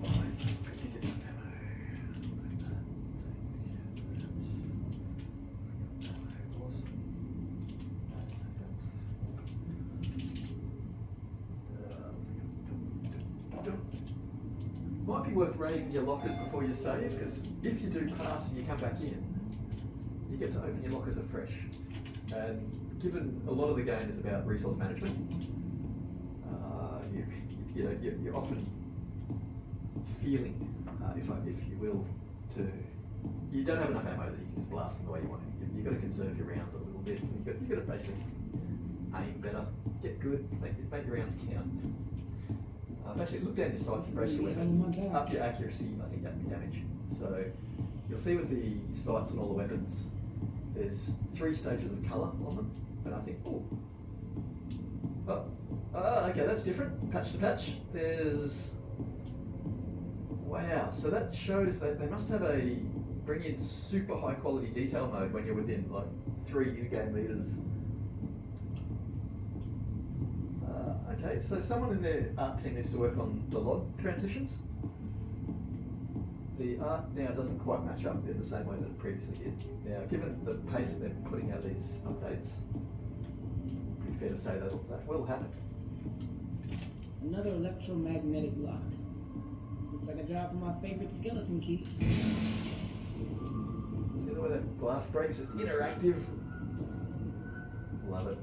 A: Always good to get some ammo. Take that. Awesome. Might be worth raiding your lockers before you save, because if you do pass and you come back in, you get to open your lockers afresh. And given a lot of the game is about resource management, you're often feeling, if you will, you don't have enough ammo that you can just blast them the way you want to. You've got to conserve your rounds a little bit. You've got to basically aim better, get good, make your rounds count. Basically, look down your sights and brace your weapon, up your accuracy, I think up your damage. So you'll see with the sights on all the weapons, there's 3 stages of colour on them, and I think, okay, that's different, patch to patch. Wow, so that shows that they must have bring in super high quality detail mode when you're within like 3 in-game meters. Okay, so someone in their art team needs to work on the log transitions. The art now doesn't quite match up in the same way that it previously did. Now, given the pace that they're putting out these updates, pretty fair to say that will happen.
B: Another electromagnetic lock. Looks like a job for my favorite skeleton key.
A: See the way that glass breaks? It's interactive. Love it.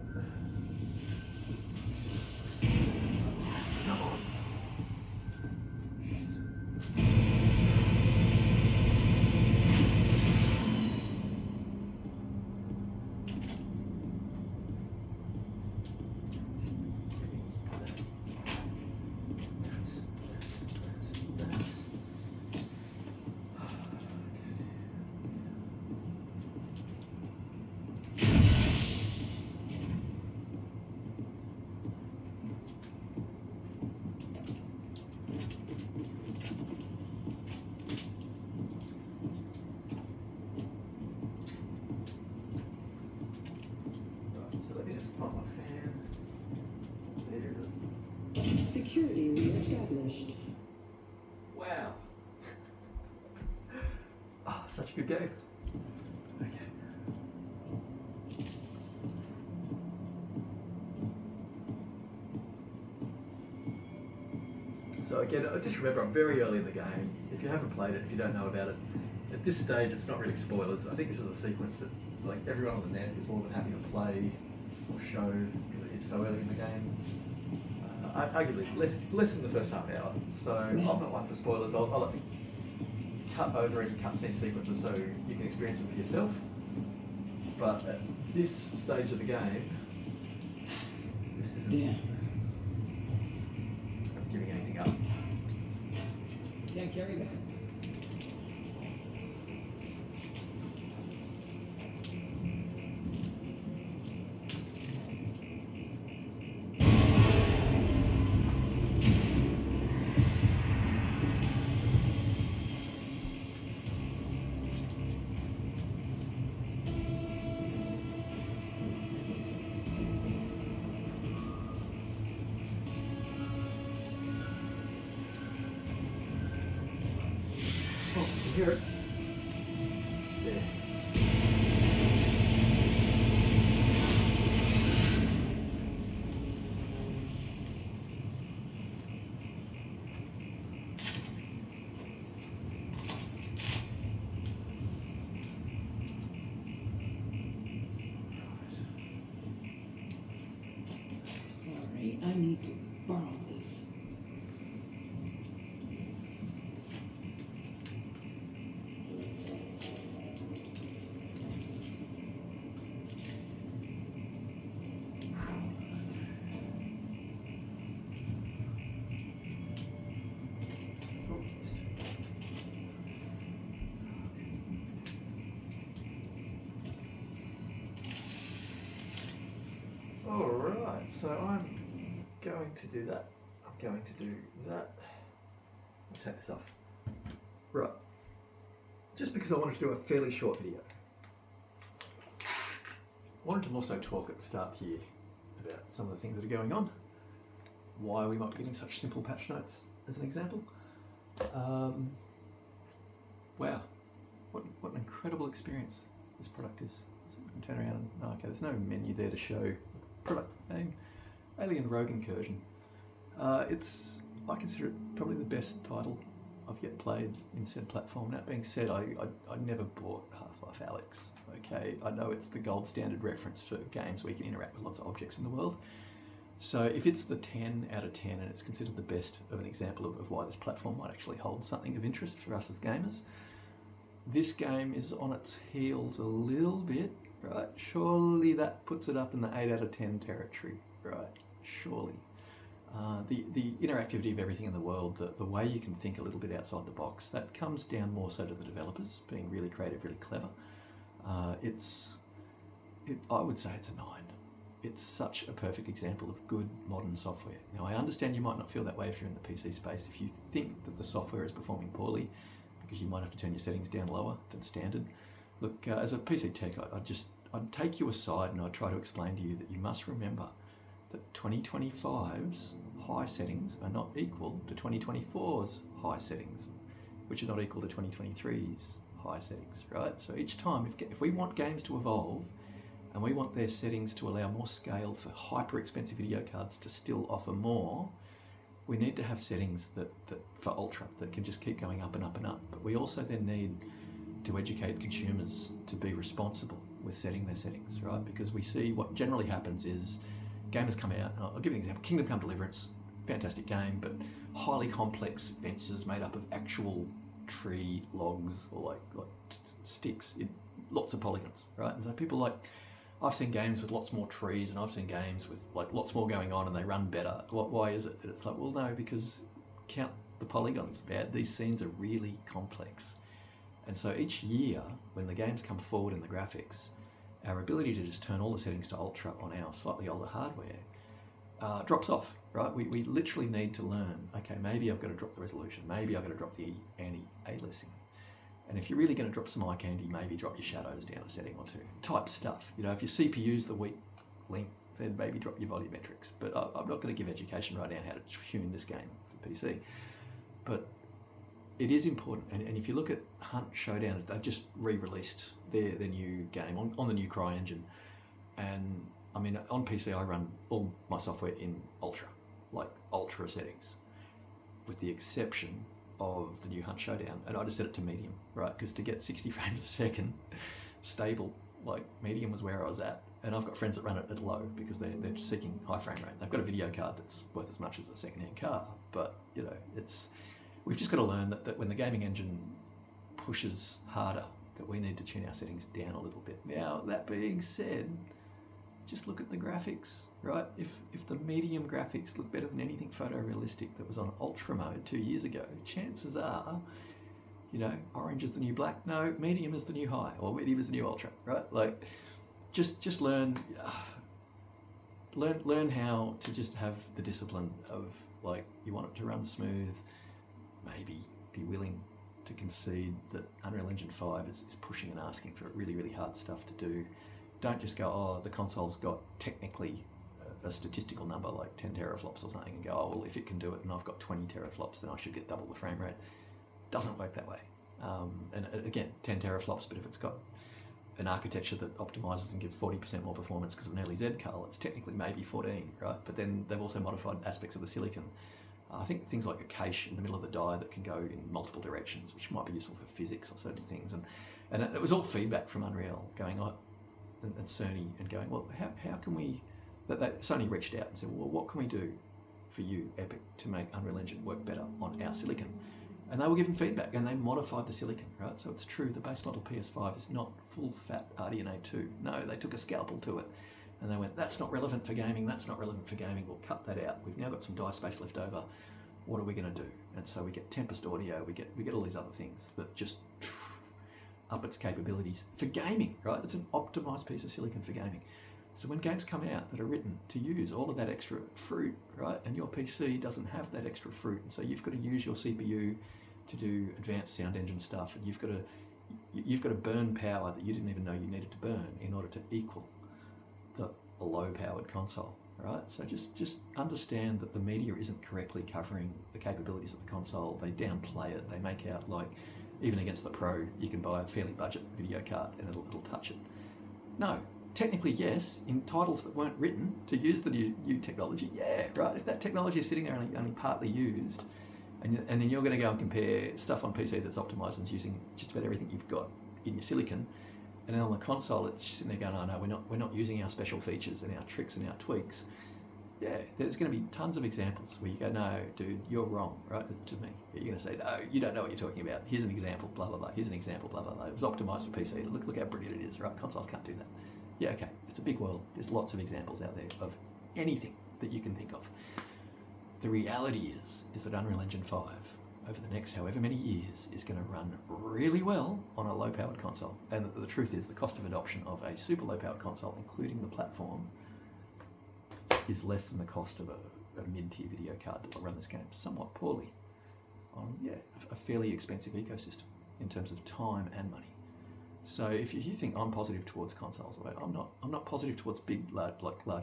A: Come on.
D: Security reestablished.
A: Wow. Such a good game. Okay. So again, just remember, I'm very early in the game. If you haven't played it, if you don't know about it, at this stage it's not really spoilers. I think this is a sequence that like everyone on the net is more than happy to play or show because it is so early in the game. Arguably less than the first half hour. So I'm not one for spoilers. I'll let you cut over any cutscene sequences so you can experience them for yourself. But at this stage of the game, this isn't giving anything up.
B: Can't carry that.
A: Hear it. There.
B: Sorry, I need to borrow this.
A: Alright, so I'm going to do that. I'm going to do that. I'll take this off. Right. Just because I wanted to do a fairly short video. I wanted to also talk at the start here about some of the things that are going on. why we might be getting such simple patch notes as an example. Wow, what an incredible experience this product is. You can turn around and, okay, there's no menu there to show product name, Alien Rogue Incursion. I consider it probably the best title I've yet played in said platform. That being said, I never bought Half-Life Alyx. Okay, I know it's the gold standard reference for games where you can interact with lots of objects in the world. So if it's the 10 out of 10 and it's considered the best of an example of why this platform might actually hold something of interest for us as gamers, this game is on its heels a little bit, right? Surely that puts it up in the 8 out of 10 territory, right? Surely. The interactivity of everything in the world, the way you can think a little bit outside the box, that comes down more so to the developers being really creative, really clever. I would say it's a 9. It's such a perfect example of good modern software. Now, I understand you might not feel that way if you're in the PC space. If you think that the software is performing poorly, because you might have to turn your settings down lower than standard. Look, as a PC tech, I'd take you aside and I'd try to explain to you that you must remember that 2025's high settings are not equal to 2024's high settings, which are not equal to 2023's high settings, right? So each time, if we want games to evolve and we want their settings to allow more scale for hyper expensive video cards to still offer more, we need to have settings that for Ultra that can just keep going up and up and up. But we also then need to educate consumers to be responsible with setting their settings, right? Because we see what generally happens is gamers come out, and I'll give you an example, Kingdom Come Deliverance, fantastic game, but highly complex fences made up of actual tree logs or like sticks, lots of polygons, right? And so people like, I've seen games with lots more trees and I've seen games with like lots more going on and they run better. Why is it? And it's like, well, no, because count the polygons, man. These scenes are really complex. And so each year when the games come forward in the graphics, our ability to just turn all the settings to Ultra on our slightly older hardware drops off, right? We literally need to learn, okay, maybe I've got to drop the resolution, maybe I've got to drop the anti-aliasing. And if you're really going to drop some eye candy, maybe drop your shadows down a setting or two. Type stuff. You know, if your CPU's the weak link, then maybe drop your volumetrics. But I'm not going to give education right now how to tune this game for PC. But it is important. And if you look at Hunt Showdown, they've just re-released their new game on the new CryEngine. And I mean, on PC, I run all my software in Ultra, like Ultra settings, with the exception of the new Hunt Showdown, and I just set it to medium, right? Because to get 60 frames a second stable, like medium was where I was at. And I've got friends that run it at low because they're just seeking high frame rate. They've got a video card that's worth as much as a second-hand car, but you know, we've just got to learn that when the gaming engine pushes harder, that we need to tune our settings down a little bit. Now, that being said, just look at the graphics, right? If the medium graphics look better than anything photorealistic that was on Ultra mode 2 years ago, chances are, you know, orange is the new black. No, medium is the new high, or medium is the new Ultra, right? Like, just learn how to just have the discipline of, like, you want it to run smooth, maybe be willing to concede that Unreal Engine 5 is pushing and asking for really, really hard stuff to do. Don't just go, oh, the console's got technically a statistical number like 10 teraflops or something, and go, oh, well, if it can do it and I've got 20 teraflops, then I should get double the frame rate. Doesn't work that way. And again, 10 teraflops, but if it's got an architecture that optimizes and gives 40% more performance because of an early Z-Cull, it's technically maybe 14, right? But then they've also modified aspects of the silicon. I think things like a cache in the middle of the die that can go in multiple directions, which might be useful for physics or certain things. And it was all feedback from Unreal going on, and Sony, and going, well, how can we, that Sony reached out and said, well, what can we do for you, Epic, to make Unreal Engine work better on our silicon? And they were given feedback, and they modified the silicon, right? So it's true, the base model PS5 is not full fat RDNA 2. No, they took a scalpel to it, and they went, that's not relevant for gaming, that's not relevant for gaming, we'll cut that out. We've now got some die space left over. What are we going to do? And so we get Tempest audio, we get all these other things that just up its capabilities for gaming, right? It's an optimized piece of silicon for gaming. So when games come out that are written to use all of that extra fruit, right, and your PC doesn't have that extra fruit, and so you've got to use your CPU to do advanced sound engine stuff, and you've got to burn power that you didn't even know you needed to burn in order to equal a low-powered console. right? So just understand that the media isn't correctly covering the capabilities of the console. They downplay it. They make out like even against the Pro, you can buy a fairly budget video card and it'll touch it. No, technically yes, in titles that weren't written to use the new technology, yeah, right? If that technology is sitting there only partly used, and then you're going to go and compare stuff on PC that's optimized and using just about everything you've got in your silicon, and then on the console it's just sitting there going, oh no, we're not using our special features and our tricks and our tweaks. Yeah, there's going to be tons of examples where you go, no, dude, you're wrong, right? To me, you're going to say, no, you don't know what you're talking about. Here's an example, blah blah blah. Here's an example, blah blah blah. It was optimized for PC. Look how brilliant it is, right? Consoles can't do that. Yeah, okay, it's a big world. There's lots of examples out there of anything that you can think of. The reality is that Unreal Engine 5, over the next however many years, is going to run really well on a low-powered console. And the truth is, the cost of adoption of a super low-powered console, including the platform, is less than the cost of a mid-tier video card that will run this game somewhat poorly on a fairly expensive ecosystem in terms of time and money. So if you think I'm positive towards consoles, I'm not positive towards big large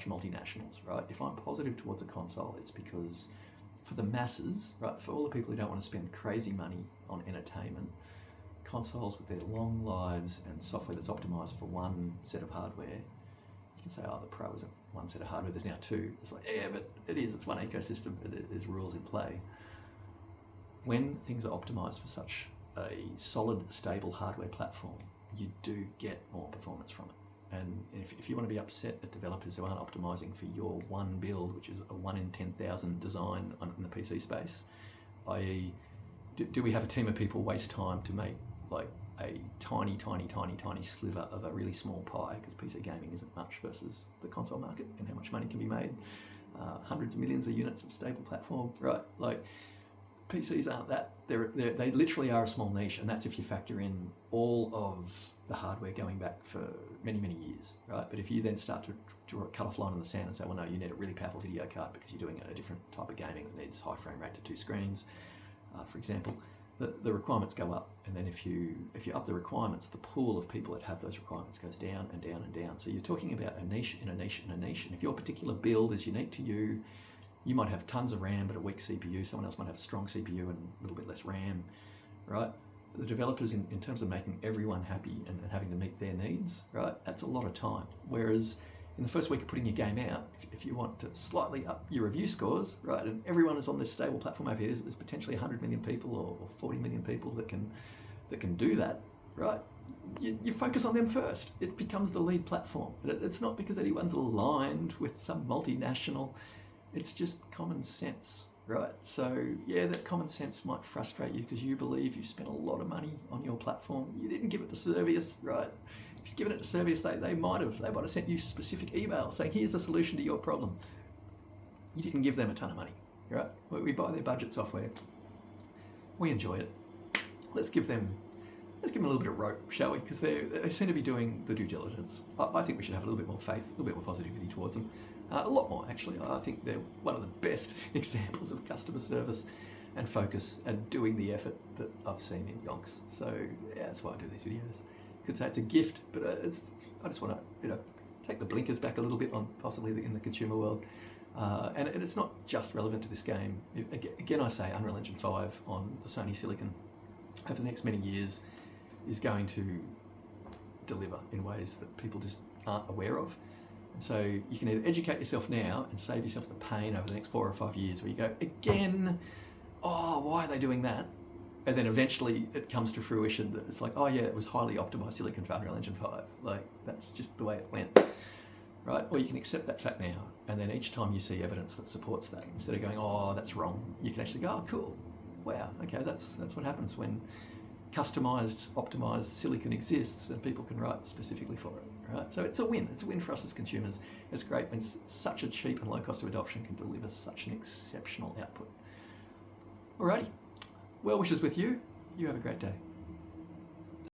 A: multinationals, right? If I'm positive towards a console, it's because for the masses, right, for all the people who don't want to spend crazy money on entertainment, consoles with their long lives and software that's optimized for one set of hardware, you can say, oh, the Pro isn't one set of hardware, there's now two. It's like, yeah, but it's one ecosystem, there's rules in play. When things are optimized for such a solid, stable hardware platform, you do get more performance from it. And if you want to be upset at developers who aren't optimizing for your one build, which is a 1 in 10,000 design in the PC space, i.e., do we have a team of people waste time to make like a tiny sliver of a really small pie, because PC gaming isn't much versus the console market and how much money can be made, hundreds of millions of units of stable platform, right? Like PCs aren't that. They literally are a small niche, and that's if you factor in all of the hardware going back for many years, right? But if you then start to draw a cut-off line in the sand and say, well, no, you need a really powerful video card because you're doing a different type of gaming that needs high frame rate to 2 screens, for example, the requirements go up. And then if you up the requirements, the pool of people that have those requirements goes down and down and down. So you're talking about a niche in a niche in a niche. And if your particular build is unique to you, you might have tons of RAM but a weak CPU. Someone else might have a strong CPU and a little bit less RAM, right? The developers, in terms of making everyone happy and having to meet their needs, right, that's a lot of time. Whereas in the first week of putting your game out, if you want to slightly up your review scores, right, and everyone is on this stable platform over here, there's potentially 100 million people or 40 million people that can do that, right? You focus on them first. It becomes the lead platform. It's not because anyone's aligned with some multinational. It's just common sense, right? So yeah, that common sense might frustrate you because you believe you spent a lot of money on your platform. You didn't give it to Survios, right? If you'd given it to Survios, they might have sent you specific emails saying, here's a solution to your problem. You didn't give them a ton of money, right? We buy their budget software. We enjoy it. Let's give them a little bit of rope, shall we? Because they seem to be doing the due diligence. I think we should have a little bit more faith, a little bit more positivity towards them. A lot more, actually. I think they're one of the best examples of customer service and focus and doing the effort that I've seen in yonks. So yeah, that's why I do these videos. Could say it's a gift, but I just want to take the blinkers back a little bit on possibly in the consumer world. And it's not just relevant to this game. Again, I say Unreal Engine 5 on the Sony Silicon over the next many years is going to deliver in ways that people just aren't aware of. And so you can either educate yourself now and save yourself the pain over the next 4 or 5 years where you go, again, oh, why are they doing that? And then eventually it comes to fruition that it's like, oh yeah, it was highly optimized silicon for Unreal Engine 5. Like, that's just the way it went, right? Or you can accept that fact now, and then each time you see evidence that supports that, instead of going, oh, that's wrong, you can actually go, oh, cool, wow, okay, that's what happens when customized, optimized silicon exists and people can write specifically for it, right? So it's a win. It's a win for us as consumers. It's great when such a cheap and low cost of adoption can deliver such an exceptional output. Alrighty. Well wishes with you. You have a great day.